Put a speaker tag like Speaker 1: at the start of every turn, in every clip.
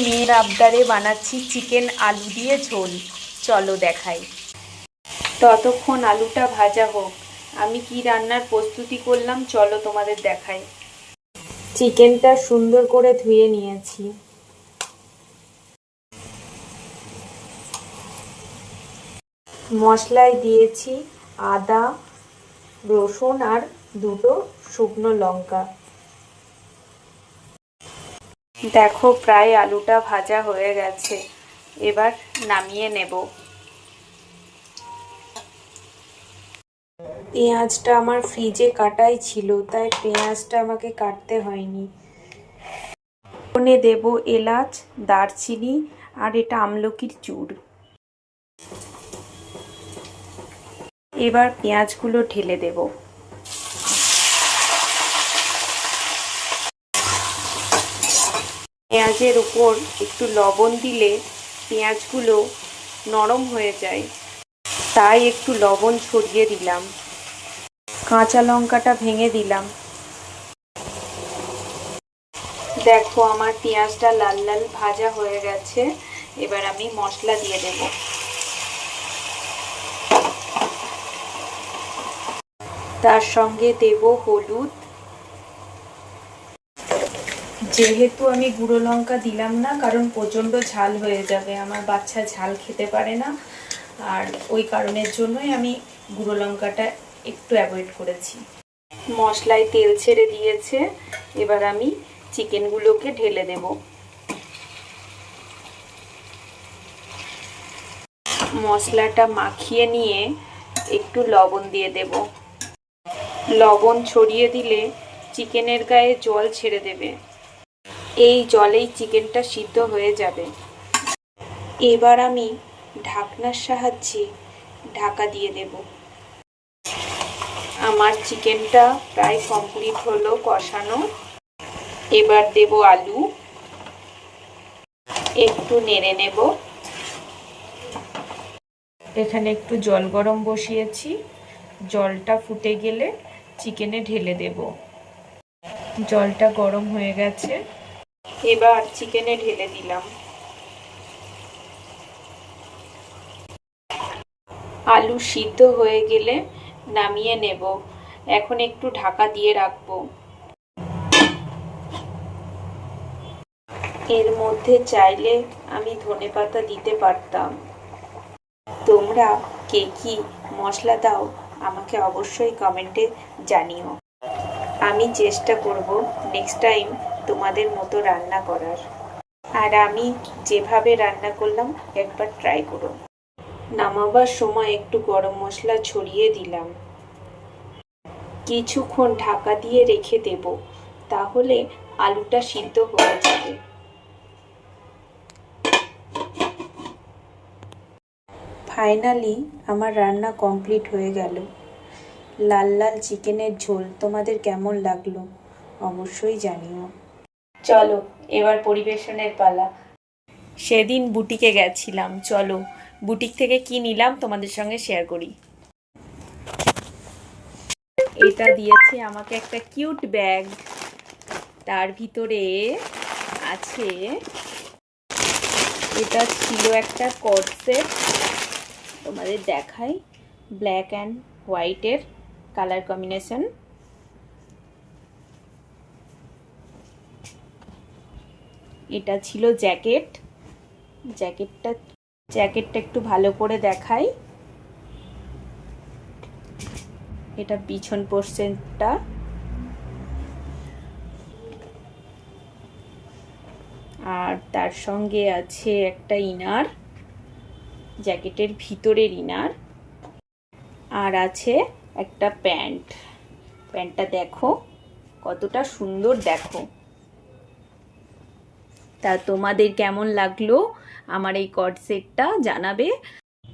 Speaker 1: মেয়ের আবদারে বানাচ্ছি চিকেন আলু দিয়ে ঝোল, চলো দেখাই। ততক্ষণ আলুটা ভাজা হোক, আমি কি রান্নার প্রস্তুতি করলাম চলো তোমাদের দেখাই। চিকেনটা সুন্দর করে ধুয়ে নিয়েছি। মশলায় দিয়েছি আদা, রসুন আর দুটো শুকনো লঙ্কা। দেখো প্রায় আলুটা ভাজা হয়ে গেছে, এবার নামিয়ে নেব। পেঁয়াজটা আমার ফ্রিজে কাটাই ছিল, তাই পেঁয়াজটা আমাকে কাটতে হয়নি। ফোড়নে দেব এলাচ, দারচিনি আর এটা আমলকির চূড়। এবার পেঁয়াজগুলো ঢেলে দেব। পেঁয়াজের উপর একটু লবণ দিলে পেঁয়াজগুলো নরম হয়ে যায়, তাই একটু লবণ ছড়িয়ে দিলাম। কাঁচা লঙ্কাটা ভেঙে দিলাম। দেখো আমার পেঁয়াজটা লাল লাল ভাজা হয়ে গেছে, এবার আমি মশলা দিয়ে দেব। তার সঙ্গে দেব হলুদ। যেহেতু আমি গুঁড়ো লঙ্কা দিলাম না, কারণ প্রচণ্ড ঝাল হয়ে যাবে, আমার বাচ্চা ঝাল খেতে পারে না, আর ওই কারণের জন্যই আমি গুঁড়ো লঙ্কাটা একটু অ্যাভয়েড করেছি। মশলায় তেল ছেড়ে দিয়েছে, এবার আমি চিকেনগুলোকে ঢেলে দেব। মশলাটা মাখিয়ে নিয়ে একটু লবণ দিয়ে দেব। লবণ ছড়িয়ে দিলে চিকেনের গায়ে জল ছেড়ে দেবে, এই জলেই চিকেনটা সিদ্ধ হয়ে যাবে। এবার আমি ঢাকনার সাহায্যে ঢাকা দিয়ে দেব। আমার চিকেনটা প্রায় কমপ্লিট হলো কষানো। এবার দেব আলু, একটু নেড়ে নেব। এখানে একটু জল গরম বসিয়েছি, জলটা ফুটে গেলে চিকেনে ঢেলে দেব। জলটা গরম হয়ে গেছে, এবার চিকেনে ঢেলে দিলাম। আলু সিদ্ধ হয়ে গেলে নামিয়ে নেব। এখন একটু ঢাকা দিয়ে রাখবো। এর মধ্যে চাইলে আমি ধনেপাতা দিতে পারতাম। তোমরা কে কি মশলা দাও আমাকে অবশ্যই কমেন্টে জানিও। আমি চেষ্টা করব নেক্সট টাইম তোমাদের মতো রান্না করার। আর আমি যেভাবে রান্না করলাম একবার ট্রাই করো। নামাবার সময় একটু গরম মশলা ছড়িয়ে দিলাম। কিছুক্ষণ ঢাকা দিয়ে রেখে দেব, তাহলে আলুটা সিদ্ধ হয়ে যাবে। ফাইনালি আমার রান্না কমপ্লিট হয়ে গেল। লাল লাল চিকেনের ঝোল তোমাদের কেমন লাগলো অবশ্যই জানিও। চলো এবার পরিবেশনের পালা। সেদিন বুটিকে গেছিলাম, চলো বুটিক থেকে কি নিলাম তোমাদের সঙ্গে শেয়ার করি। এটা দিয়েছে আমাকে একটা কিউট ব্যাগ, তার ভিতরে আছে, এটা ছিল একটা কর্ড সেট, তোমাদের দেখাই, ব্ল্যাক অ্যান্ড হোয়াইটের কালার কম্বিনেশন। এটা ছিল জ্যাকেট, জ্যাকেটটা একটু ভালো করে দেখাই। এটা পিছন পোর্শনটা, আর তার সঙ্গে আছে একটা ইনার, জ্যাকেটের ভিতরের ইনার, আর আছে একটা প্যান্ট। প্যান্টটা দেখো কতটা সুন্দর, দেখো। তা তোমাদের কেমন লাগলো আমার এই কর্ড সেটটা জানাবে।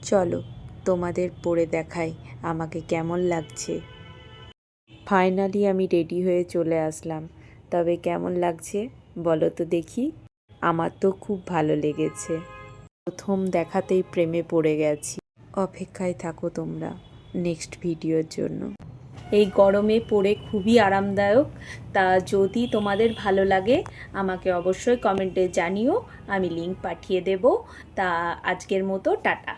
Speaker 1: চলো তোমাদের পরে দেখাই আমাকে কেমন লাগছে। ফাইনালি আমি রেডি হয়ে চলে আসলাম, তবে কেমন লাগছে বলো তো দেখি। আমার তো খুব ভালো লেগেছে, প্রথম দেখাতেই প্রেমে পড়ে গেছি। অপেক্ষায় থাকো তোমরা নেক্সট ভিডিওর জন্য। এই গরমে পরে খুবই আরামদায়ক। তা যদি তোমাদের ভালো লাগে আমাকে অবশ্যই কমেন্টে জানিও, আমি লিংক পাঠিয়ে দেব। তা আজকের মতো টাটা।